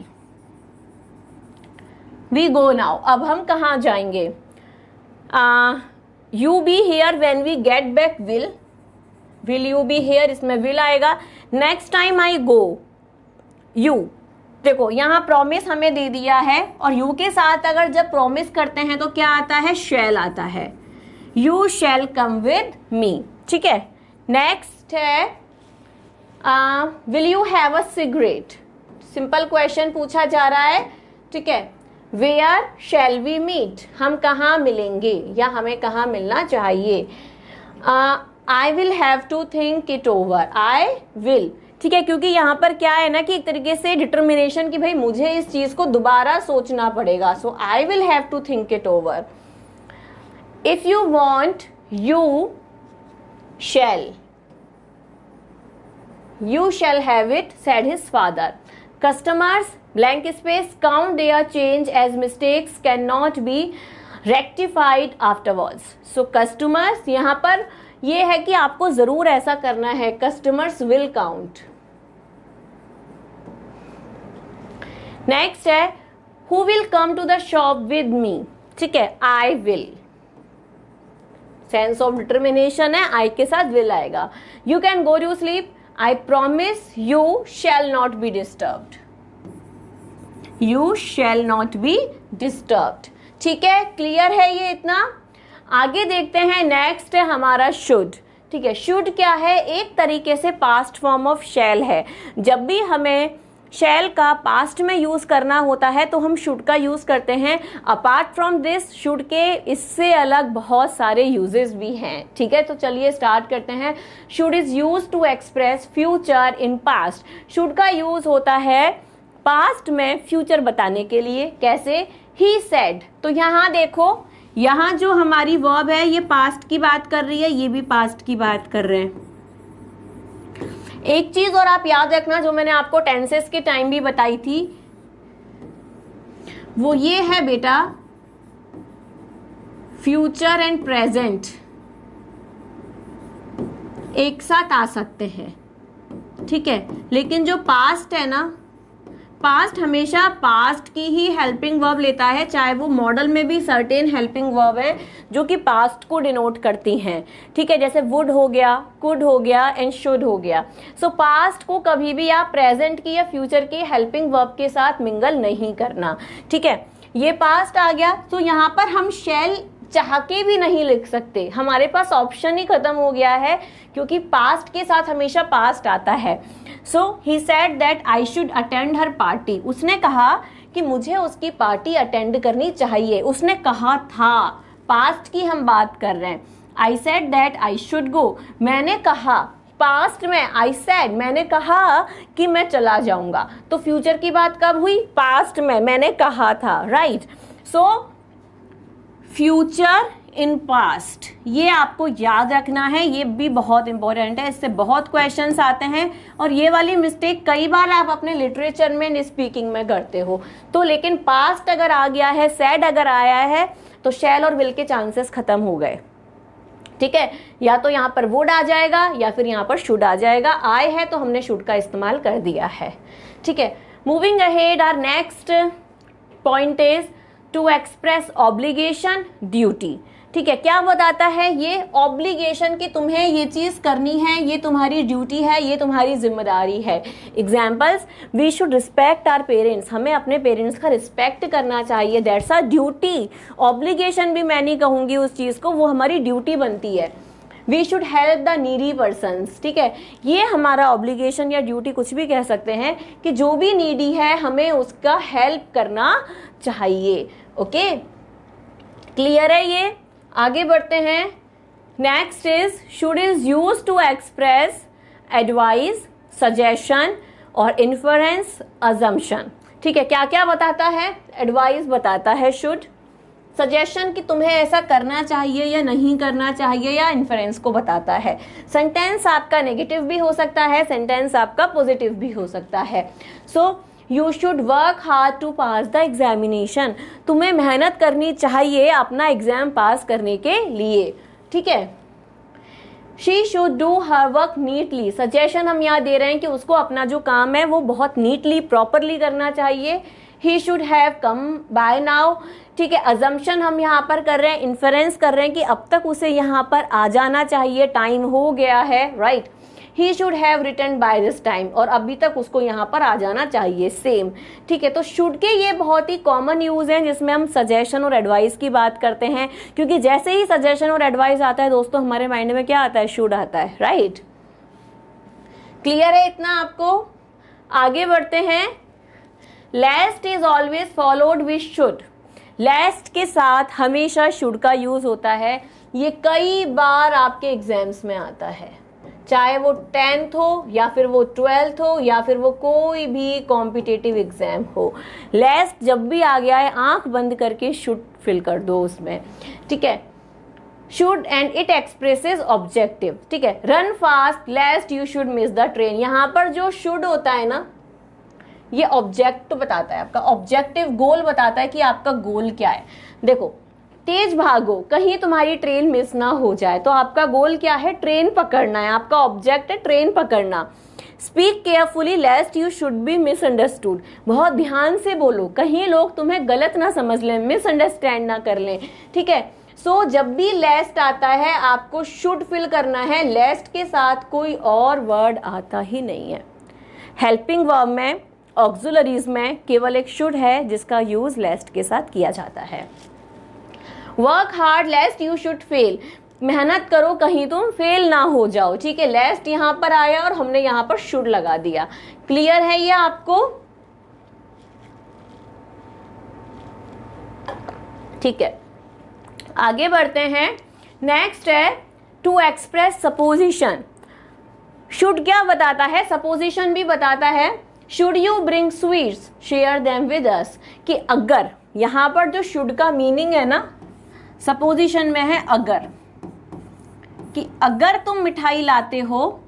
We go now, अब हम कहाँ जाएंगे? You be here when we get back, will you be here, इसमें विल आएगा। Next time I go, you, देखो यहाँ प्रॉमिस हमें दे दिया है, और यू के साथ अगर जब प्रॉमिस करते हैं तो क्या आता है, शैल आता है। You shall come with me, ठीक है। नेक्स्ट है will you have a cigarette, simple question पूछा जा रहा है, ठीक है। वेयर शैल वी मीट, हम कहाँ मिलेंगे या हमें कहाँ मिलना चाहिए। I will have to think it over, I will, ठीक है, क्योंकि यहाँ पर क्या है ना कि एक तरीके से डिटर्मिनेशन की भाई मुझे इस चीज को दोबारा सोचना पड़ेगा। So I will have to think it over. If you want, you shall. You shall have it, said his father. Customers, blank space, count their change as mistakes cannot be rectified afterwards. So customers, यहाँ पर ये है कि आपको जरूर ऐसा करना है, customers will count. Next है who will come to the shop with me, ठीक है, I will. Sense of determination है, आई के साथ विल आएगा। You can go to sleep, I promise you shall not be disturbed. You shall not be disturbed. ठीक है, clear है ये इतना। आगे देखते हैं, नेक्स्ट है हमारा शुड। ठीक है, शुड क्या है? एक तरीके से पास्ट फॉर्म ऑफ शैल है। जब भी हमें शैल का पास्ट में यूज करना होता है तो हम शुड का यूज करते हैं। अपार्ट फ्रॉम दिस, शुड के इससे अलग बहुत सारे यूजेस भी हैं। ठीक है, तो चलिए स्टार्ट करते हैं। Should is use to express future in past. Should का यूज होता है पास्ट में फ्यूचर बताने के लिए। कैसे? He said. तो यहाँ देखो, यहाँ जो हमारी वर्ब है ये पास्ट की बात कर रही है, ये भी पास्ट की बात कर रहे हैं। एक चीज और आप याद रखना, जो मैंने आपको टेंसेस के टाइम भी बताई थी, वो ये है बेटा, फ्यूचर एंड प्रेजेंट एक साथ आ सकते हैं। ठीक है, लेकिन जो पास्ट है ना, पास्ट हमेशा पास्ट की ही हेल्पिंग वर्ब लेता है, चाहे वो मॉडल में भी सर्टेन हेल्पिंग वर्ब है जो कि पास्ट को डिनोट करती हैं। ठीक है, जैसे वुड हो गया, कुड हो गया एंड शुड हो गया। सो पास्ट को कभी भी आप प्रेजेंट की या फ्यूचर की हेल्पिंग वर्ब के साथ मिंगल नहीं करना। ठीक है, ये पास्ट आ गया, तो यहाँ पर हम शैल चाह के भी नहीं लिख सकते, हमारे पास ऑप्शन ही खत्म हो गया है, क्योंकि पास्ट के साथ हमेशा पास्ट आता है। So he said that I should attend her party. उसने कहा कि मुझे उसकी पार्टी अटेंड करनी चाहिए। उसने कहा था, पास्ट की हम बात कर रहे हैं। I said that I should go. मैंने कहा, पास्ट में आई सेड, मैंने कहा कि मैं चला जाऊंगा। तो फ्यूचर की बात कब हुई? पास्ट में, मैंने कहा था। Right, so future in past, ये आपको याद रखना है, ये भी बहुत इंपॉर्टेंट है, इससे बहुत क्वेश्चंस आते हैं और ये वाली मिस्टेक कई बार आप अपने लिटरेचर में, स्पीकिंग में करते हो। तो लेकिन पास्ट अगर आ गया है, सैड अगर आया है, तो शैल और विल के चांसेस खत्म हो गए। ठीक है, या तो यहाँ पर वुड आ जाएगा या फिर यहाँ पर शुड आ जाएगा। आए है तो हमने शुड का इस्तेमाल कर दिया है। ठीक है, moving ahead, our next point is to express obligation, duty. ठीक है, क्या बताता है ये? ऑब्लिगेशन की तुम्हें ये चीज करनी है, ये तुम्हारी ड्यूटी है, ये तुम्हारी जिम्मेदारी है। Examples, we should respect our parents, हमें अपने पेरेंट्स का रिस्पेक्ट करना चाहिए, दैट्स अ ड्यूटी। ऑब्लिगेशन भी मैं नहीं कहूंगी उस चीज को, वो हमारी ड्यूटी बनती है। We should help the needy persons. ठीक है, ये हमारा ऑब्लिगेशन या ड्यूटी, कुछ भी कह सकते हैं, कि जो भी नीडी है हमें उसका हेल्प करना चाहिए। ओके, क्लियर है ये? आगे बढ़ते हैं। Next is should is use to express advice, suggestion और इन्फरेंस, अजम्पशन। ठीक है, क्या क्या बताता है? एडवाइस बताता है शुड, सजेशन कि तुम्हें ऐसा करना चाहिए या नहीं करना चाहिए, या इन्फरेंस को बताता है। सेंटेंस आपका नेगेटिव भी हो सकता है, सेंटेंस आपका पॉजिटिव भी हो सकता है। So you should work hard to pass the examination, तुम्हें मेहनत करनी चाहिए अपना एग्जाम पास करने के लिए। ठीक है, she should do her work neatly, suggestion हम यहाँ दे रहे हैं कि उसको अपना जो काम है वो बहुत नीटली, प्रॉपरली करना चाहिए। ही should have come by now. ठीक है, अजम्पशन हम यहाँ पर कर रहे हैं, इन्फरेंस कर रहे हैं कि अब तक उसे यहाँ पर आ जाना चाहिए, टाइम हो गया है। Right, he should have return by this time, और अभी तक उसको यहाँ पर आ जाना चाहिए, सेम। ठीक है, तो शुड के ये बहुत ही कॉमन यूज हैं जिसमें हम सजेशन और एडवाइस की बात करते हैं, क्योंकि जैसे ही सजेशन और एडवाइस आता है दोस्तों, हमारे माइंड में क्या आता है? शुड आता है। राइट, क्लियर है इतना आपको? आगे बढ़ते हैं। Last is always followed with should, last के साथ हमेशा शुड का यूज होता है। ये कई बार आपके एग्जाम्स में आता है, चाहे वो 10th हो या फिर वो 12th हो या फिर वो कोई भी कॉम्पिटिटिव एग्जाम हो। लास्ट जब भी आ गया है, आंख बंद करके शुड फिल कर दो उसमें। ठीक है, should and it expresses objective. ठीक है, run fast लेस्ट you should miss the train. यहाँ पर जो शुड होता है ना, ये ऑब्जेक्ट बताता है, आपका ऑब्जेक्टिव गोल बताता है कि आपका गोल क्या है। देखो, तेज भागो, कहीं तुम्हारी ट्रेन मिस ना हो जाए, तो आपका गोल क्या है? ट्रेन पकड़ना है, आपका ऑब्जेक्ट है ट्रेन पकड़ना। Speak carefully लेस्ट you should be misunderstood, बहुत ध्यान से बोलो, कहीं लोग तुम्हें गलत ना समझ लें, मिसअंडरस्टैंड ना कर लें। ठीक है, सो जब भी लेस्ट आता है आपको शुड फिल करना है, लेस्ट के साथ कोई और वर्ड आता ही नहीं है। हेल्पिंग वर्ब में ऑक्सिलरीज में केवल एक शुड है जिसका यूज लेस्ट के साथ किया जाता है। Work hard लेस्ट you should fail, मेहनत करो कहीं तुम फेल ना हो जाओ, ठीक है। लेस्ट यहां पर आया और हमने यहां पर शुड लगा दिया। क्लियर है ये आपको? ठीक है, आगे बढ़ते हैं। नेक्स्ट है टू एक्सप्रेस सपोजिशन। शुड क्या बताता है, सपोजिशन भी बताता है। Should you bring sweets share them with us, कि अगर, यहां पर जो शुड का मीनिंग है ना सपोजिशन में है अगर, कि अगर तुम मिठाई लाते हो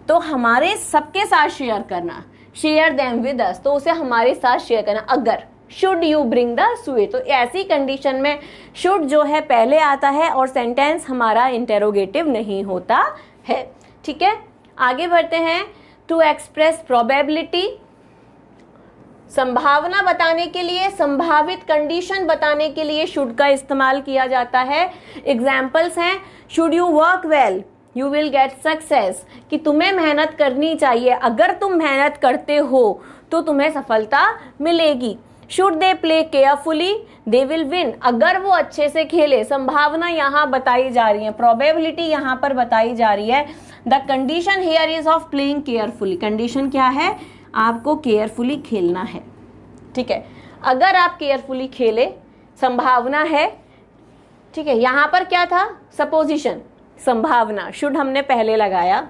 तो हमारे सबके साथ शेयर करना, शेयर देम विद अस, तो उसे हमारे साथ शेयर करना। अगर should you bring the sweet, तो ऐसी कंडीशन में शुड जो है पहले आता है और सेंटेंस हमारा इंटेरोगेटिव नहीं होता है, ठीक है। आगे बढ़ते हैं। टू एक्सप्रेस प्रोबेबिलिटी, संभावना बताने के लिए, संभावित कंडीशन बताने के लिए शुड का इस्तेमाल किया जाता है। एग्जाम्पल्स हैं, should you work well you will get success, कि तुम्हें मेहनत करनी चाहिए, अगर तुम मेहनत करते हो तो तुम्हें सफलता मिलेगी। Should they play carefully they will win, अगर वो अच्छे से खेले, संभावना यहाँ बताई जा रही है, प्रोबेबिलिटी यहाँ पर बताई जा रही है। The condition here is of playing carefully, condition क्या है, आपको केयरफुली खेलना है, ठीक है। अगर आप केयरफुली खेले, संभावना है, ठीक है। यहां पर क्या था, सपोजिशन, संभावना, शुड हमने पहले लगाया।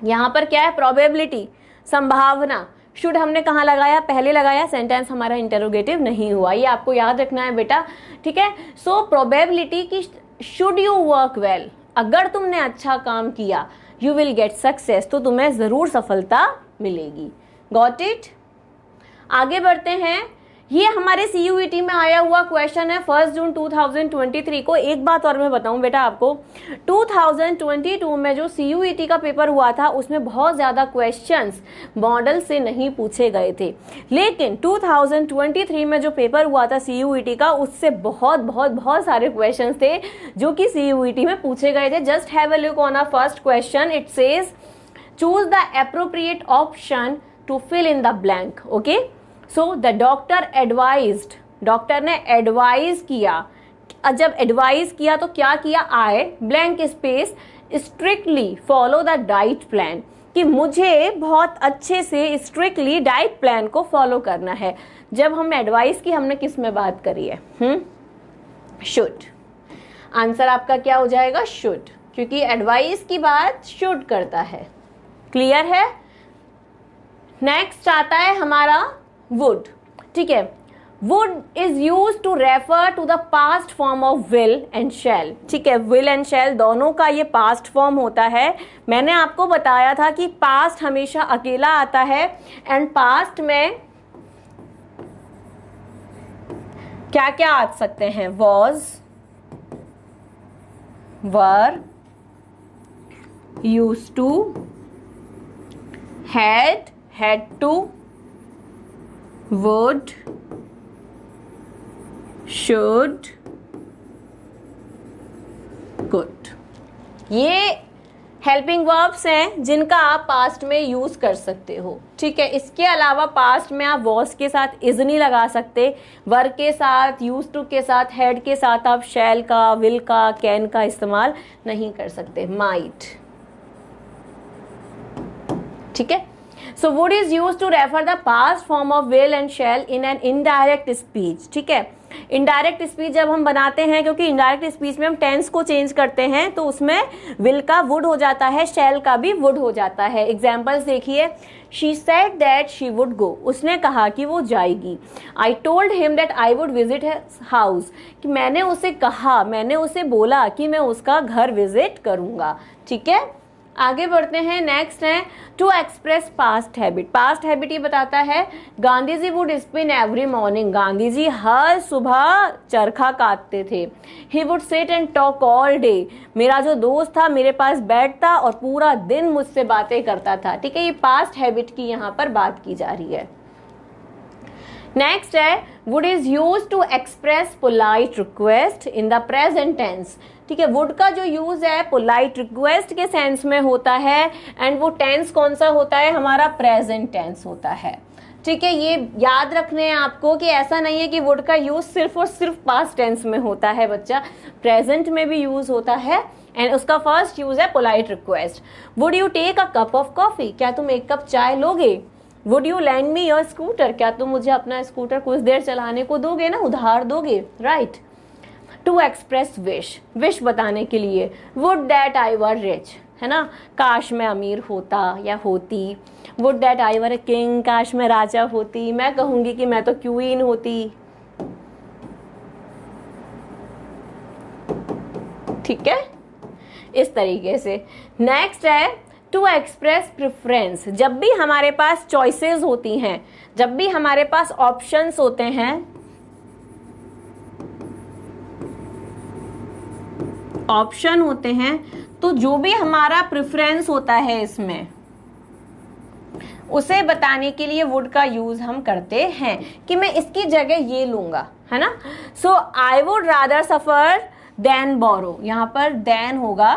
यहां पर क्या है, प्रोबेबिलिटी, संभावना, शुड हमने कहाँ लगाया, पहले लगाया, सेंटेंस हमारा इंटेरोगेटिव नहीं हुआ, ये आपको याद रखना है बेटा, ठीक है। सो प्रोबेबिलिटी की शुड यू वर्क वेल, अगर तुमने अच्छा काम किया, यू विल गेट सक्सेस, तो तुम्हें जरूर सफलता मिलेगी। Got it? आगे बढ़ते हैं। ये हमारे CUET में आया हुआ क्वेश्चन है 1 जून 2023 को। एक बात और मैं बताऊं बेटा आपको, 2022 में जो CUET का पेपर हुआ था उसमें बहुत ज्यादा क्वेश्चंस मॉडल से नहीं पूछे गए थे, लेकिन 2023 में जो पेपर हुआ था CUET का, उससे बहुत बहुत बहुत सारे क्वेश्चंस थे जो कि CUET में पूछे गए थे। Just have a look on a first question. It says choose the appropriate option to fill in the blank. Okay, so the doctor advised, doctor ने एडवाइज किया, जब एडवाइज किया तो क्या किया, I blank space strictly follow the diet plan, कि मुझे बहुत अच्छे से स्ट्रिक्टली डाइट प्लान को फॉलो करना है। जब हम एडवाइस की, हमने किस में बात करी है, शुड। आंसर आपका क्या हो जाएगा, शुड, क्योंकि एडवाइस की बात शुड करता है। क्लियर है? नेक्स्ट आता है हमारा वुड, ठीक है। Would is use to refer to the past form of will and shall, ठीक है। विल एंड शैल दोनों का ये पास्ट फॉर्म होता है। मैंने आपको बताया था कि पास्ट हमेशा अकेला आता है, एंड पास्ट में क्या क्या आ सकते हैं, was, were, used to, had to, would, should, could। ये हेल्पिंग वर्ब्स हैं जिनका आप पास्ट में यूज कर सकते हो, ठीक है। इसके अलावा पास्ट में आप वॉज के साथ इज नहीं लगा सकते, वर के साथ, यूज टू के साथ, हैड के साथ आप शैल का, विल का, कैन का इस्तेमाल नहीं कर सकते, माइट, ठीक है। So would is used to refer the past form of will and shall in an indirect speech, ठीक है। इनडायरेक्ट स्पीच जब हम बनाते हैं, क्योंकि इनडायरेक्ट स्पीच में हम टेंस को चेंज करते हैं, तो उसमें विल का वुड हो जाता है, शैल का भी वुड हो जाता है। एग्जाम्पल्स देखिए, she said that she would go, उसने कहा कि वो जाएगी। I told him that I would visit his house, कि मैंने उसे कहा, मैंने उसे बोला कि मैं उसका घर विजिट करूंगा, ठीक है। आगे बढ़ते हैं। नेक्स्ट है to express past habit. Past habit ये बताता है, Gandhi ji would spin every morning, Gandhi ji हर सुबह चरखा काटते थे। He would sit and talk all day, मेरा जो दोस्त था मेरे पास बैठता और पूरा दिन मुझसे बातें करता था, ठीक है। ये पास्ट हैबिट की यहाँ पर बात की जा रही है। नेक्स्ट है would is use to express polite request in the present tense. ठीक है, वुड का जो यूज है पोलाइट रिक्वेस्ट के सेंस में होता है, एंड वो टेंस कौन सा होता है, हमारा प्रेजेंट टेंस होता है। ठीक है, ये याद रखने हैं आपको कि ऐसा नहीं है कि वुड का यूज सिर्फ और सिर्फ पास्ट टेंस में होता है बच्चा, प्रेजेंट में भी यूज होता है, एंड उसका फर्स्ट यूज है polite request. Would you take a cup of coffee, क्या तुम एक कप चाय लोगे। Would you lend me your scooter, क्या तुम मुझे अपना स्कूटर कुछ देर चलाने को दोगे ना, उधार दोगे, right. To express wish, wish बताने के लिए, would that I were rich, है ना, काश मैं अमीर होता या होती। Would that I were a king, काश मैं राजा होती। मैं कहूंगी कि मैं तो क्वीन होती। ठीक है, इस तरीके से। नेक्स्ट है टू एक्सप्रेस प्रेफरेंस, जब भी हमारे पास चॉइसेस होती हैं, जब भी हमारे पास ऑप्शंस होते हैं, ऑप्शन होते हैं, तो जो भी हमारा प्रेफरेंस होता है इसमें, उसे बताने के लिए वुड का यूज हम करते हैं कि मैं इसकी जगह ये लूंगा, है ना। So I would rather suffer than borrow, यहां पर देन होगा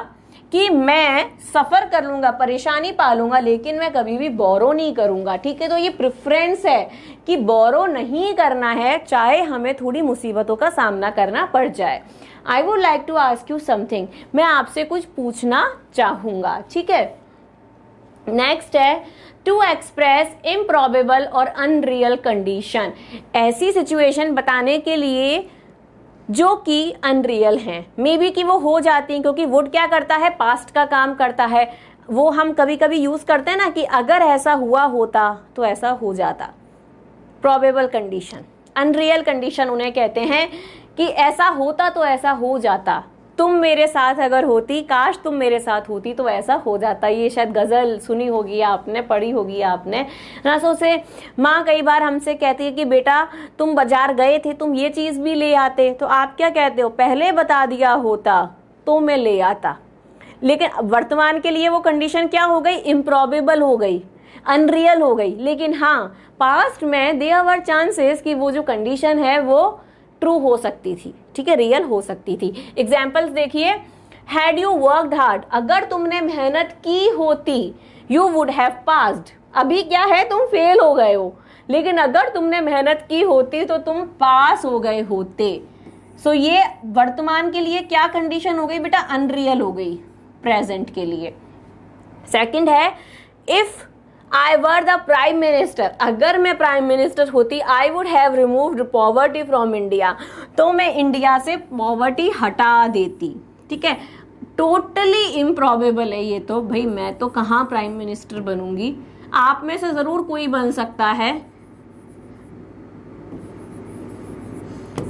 कि मैं सफर कर लूंगा, परेशानी पालूंगा, लेकिन मैं कभी भी बोरो नहीं करूंगा। ठीक है, तो ये प्रेफरेंस है कि बोरो नहीं करना है, चाहे हमें थोड़ी मुसीबतों का सामना करना पड़ जाए। I would like to ask you something, मैं आपसे कुछ पूछना चाहूंगा। ठीक है, नेक्स्ट है टू एक्सप्रेस इम्प्रॉबेबल और अनरियल कंडीशन, ऐसी सिचुएशन बताने के लिए जो कि अनरियल हैं, मे बी कि वो हो जाती हैं, क्योंकि वुड क्या करता है, पास्ट का काम करता है। वो हम कभी कभी यूज करते हैं ना कि अगर ऐसा हुआ होता तो ऐसा हो जाता। प्रोबेबल कंडीशन, अनरियल कंडीशन उन्हें कहते हैं कि ऐसा होता तो ऐसा हो जाता, तुम मेरे साथ अगर होती, काश तुम मेरे साथ होती तो ऐसा हो जाता। ये शायद गजल सुनी होगी आपने, पढ़ी होगी आपने ना। सो से माँ कई बार हमसे कहती है कि बेटा तुम बाजार गए थे, तुम ये चीज भी ले आते, तो आप क्या कहते हो, पहले बता दिया होता तो मैं ले आता। लेकिन वर्तमान के लिए वो कंडीशन क्या हो गई, इम्प्रॉबेबल हो गई, अनरियल हो गई। लेकिन हाँ, पास्ट में देयर वर चांसेस कि वो जो कंडीशन है वो ट्रू हो सकती थी। ठीक है, रियल हो सकती थी। एग्जाम्पल्स देखिए, हैड यू वर्कड हार्ड, अगर तुमने मेहनत की होती, यू वुड हैव पास्ड, अभी क्या है, तुम फेल हो गए हो, लेकिन अगर तुमने मेहनत की होती तो तुम पास हो गए होते। सो ये वर्तमान के लिए क्या कंडीशन हो गई बेटा, अनरियल हो गई प्रेजेंट के लिए। सेकंड है if I were the prime minister, अगर मैं प्राइम मिनिस्टर होती, I would have removed poverty from India, तो मैं इंडिया से पॉवर्टी हटा देती। ठीक है, टोटली इम्प्रॉबेबल है ये तो, भाई मैं तो कहाँ प्राइम मिनिस्टर बनूंगी, आप में से जरूर कोई बन सकता है।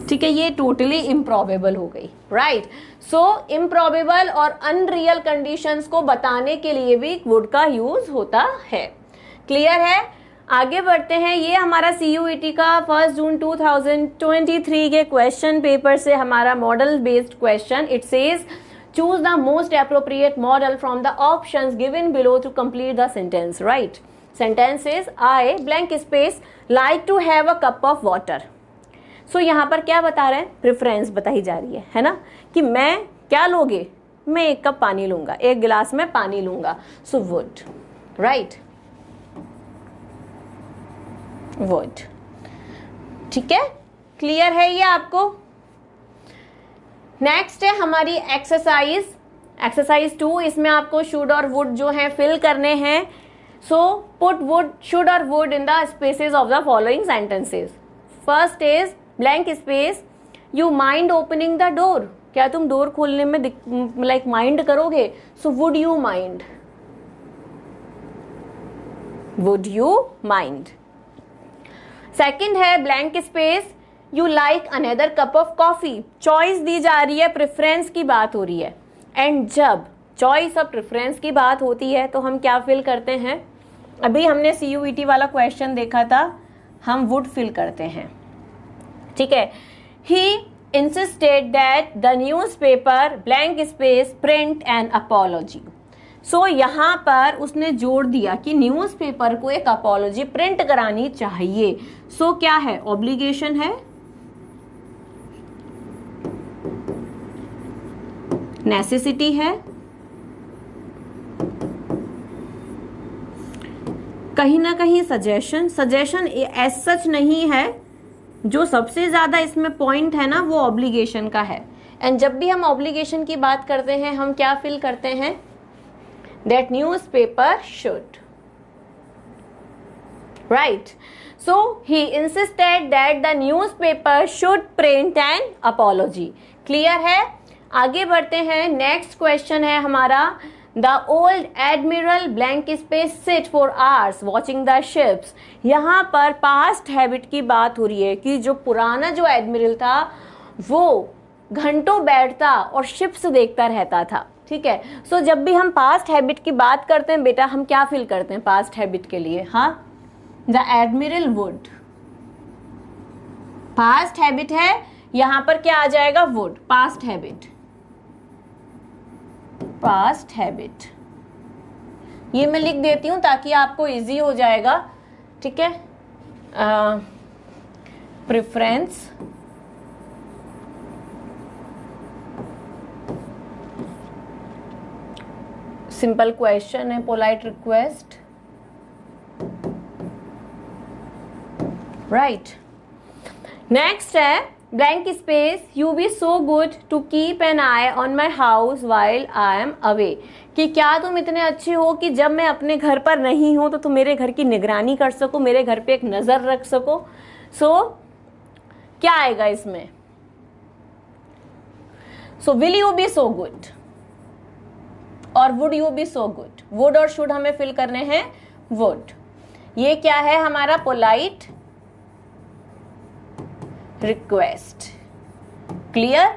ठीक है, ये टोटली इम्प्रॉबेबल हो गई, राइट। सो इम्प्रॉबेबल और अनरियल कंडीशंस को बताने के लिए भी वुड का यूज होता है। क्लियर है, आगे बढ़ते हैं। ये हमारा CUET का 1 जून 2023 के क्वेश्चन पेपर से हमारा modal based question. It says choose the most appropriate modal from the options given below to complete the sentence, right. Sentence is I blank space like to have a cup of water. So यहाँ पर क्या बता रहे हैं, preference बताई जा रही है ना, कि मैं क्या लोगे, मैं एक कप पानी लूंगा, एक गिलास में पानी लूंगा। So would, right, would. ठीक है, क्लियर है ये आपको। नेक्स्ट है हमारी एक्सरसाइज 2। इसमें आपको शुड और वुड जो है फिल करने हैं। सो पुट वुड, शुड और would in the spaces of the following sentences. First is blank space, you mind opening the door, क्या तुम डोर खोलने में लाइक माइंड करोगे। So would you mind, would you mind. Second है blank space, you like another cup of coffee, choice दी जा रही है, प्रेफरेंस की बात हो रही है। एंड जब चॉइस और प्रेफरेंस की बात होती है तो हम क्या फिल करते हैं, अभी हमने CUET वाला क्वेश्चन देखा था, हम वुड फिल करते हैं। ठीक है, he insisted that the newspaper blank space print an apology. So यहाँ पर उसने जोड़ दिया कि न्यूज़पेपर को एक अपॉलॉजी प्रिंट करानी चाहिए। सो क्या है, ऑब्लिगेशन है, नेसेसिटी है, कहीं ना कहीं सजेशन एज सच नहीं है। जो सबसे ज्यादा इसमें पॉइंट है ना वो ऑब्लिगेशन का है। एंड जब भी हम ऑब्लिगेशन की बात करते हैं हम क्या फील करते हैं, that newspaper should, right. So he insisted that the newspaper should print an apology. Clear है, आगे बढ़ते हैं। नेक्स्ट क्वेश्चन है हमारा, the old admiral blank space sit for hours watching the ships. यहाँ पर पास्ट हैबिट की बात हो रही है कि जो पुराना जो एडमिरल था वो घंटों बैठता और शिप्स देखता रहता था। ठीक है, सो जब भी हम पास्ट हैबिट की बात करते हैं बेटा हम क्या फील करते हैं पास्ट हैबिट के लिए, हाँ, the admiral would, past habit है, यहां पर क्या आ जाएगा, would, past habit, past habit. ये मैं लिख देती हूं ताकि आपको इजी हो जाएगा। ठीक है, प्रेफरेंस, सिंपल क्वेश्चन है, पोलाइट रिक्वेस्ट, राइट। नेक्स्ट है blank space, you be so good to keep an eye on my house while I am away. कि क्या तुम इतने अच्छे हो कि जब मैं अपने घर पर नहीं हूं तो तुम मेरे घर की निगरानी कर सको, मेरे घर पे एक नजर रख सको। सो क्या आएगा इसमें, so will you be so good और would you be so good. Would और शुड हमें फिल करने हैं वुड। ये क्या है हमारा, polite request. Clear,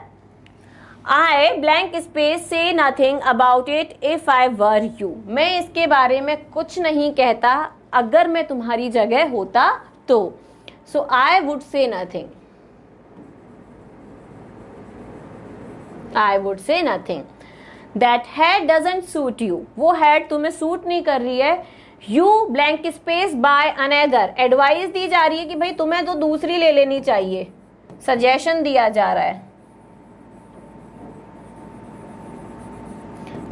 I blank space say nothing about it if I were you. मैं इसके बारे में कुछ नहीं कहता अगर मैं तुम्हारी जगह होता तो। So I would say nothing, I would say nothing. That hat doesn't suit you, वो हैड तुम्हें सूट नहीं कर रही है। You blank space buy another, advice दी जा रही है कि भाई तुम्हें तो दूसरी ले लेनी चाहिए, सजेशन दिया जा रहा है।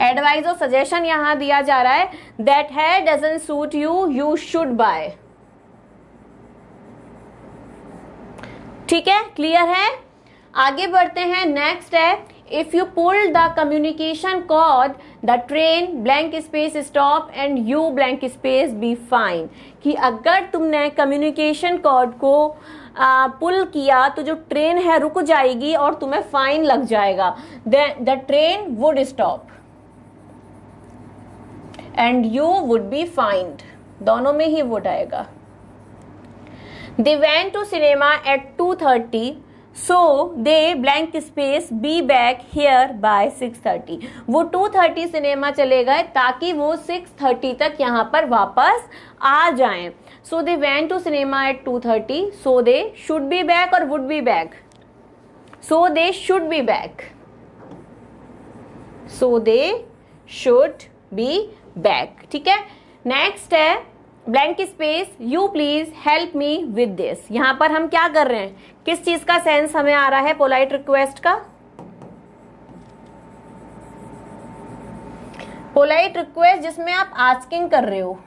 एडवाइस और सजेशन यहां दिया जा रहा है। That hat doesn't suit you, you should buy. ठीक है, क्लियर है, आगे बढ़ते हैं। नेक्स्ट है, if you pull the communication cord the train blank space stop and you blank space be fine। कि अगर तुमने कम्युनिकेशन कॉर्ड को पुल किया तो जो ट्रेन है रुक जाएगी और तुम्हें फाइन लग जाएगा। The train would stop and you would be find, दोनों में ही वुड आएगा। They went to cinema at 2:30 so they blank space be back here by 6:30। वो 2:30 सिनेमा चले गए ताकि वो 6:30 तक यहाँ पर वापस आ जाएं। So they went to cinema at 2:30 so they should be back और would be back, so they should be back, so they should be back। ठीक है, नेक्स्ट है blank space, you please help me with this. यहां पर हम क्या कर रहे हैं, किस चीज का सेंस हमें आ रहा है, पोलाइट रिक्वेस्ट का। पोलाइट रिक्वेस्ट जिसमें आप आस्किंग कर रहे हो,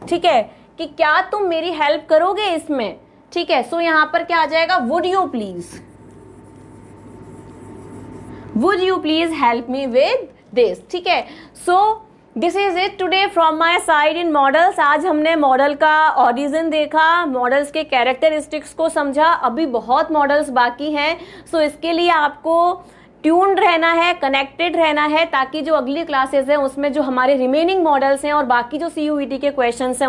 ठीक है, कि क्या तुम मेरी हेल्प करोगे इसमें। ठीक है, सो यहां पर क्या आ जाएगा, would you please, would you please help me with this. ठीक है, so this is it today from my side in models. आज हमने मॉडल का ऑरिजिन देखा, मॉडल्स के कैरेक्टरिस्टिक्स को समझा, अभी बहुत मॉडल्स बाकी हैं। सो इसके लिए आपको ट्यून्ड रहना है, कनेक्टेड रहना है, ताकि जो अगली क्लासेस हैं उसमें जो हमारे रिमेनिंग मॉडल्स हैं और बाकी जो CUET के क्वेश्चंस हैं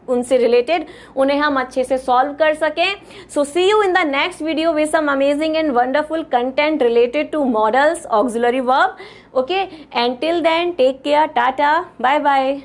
उनसे रिलेटेड उन्हें हम अच्छे से सॉल्व कर सकें। So see you in the next video with some amazing and wonderful content related to modals, auxiliary verb. Okay, and till then take care, tata, bye bye.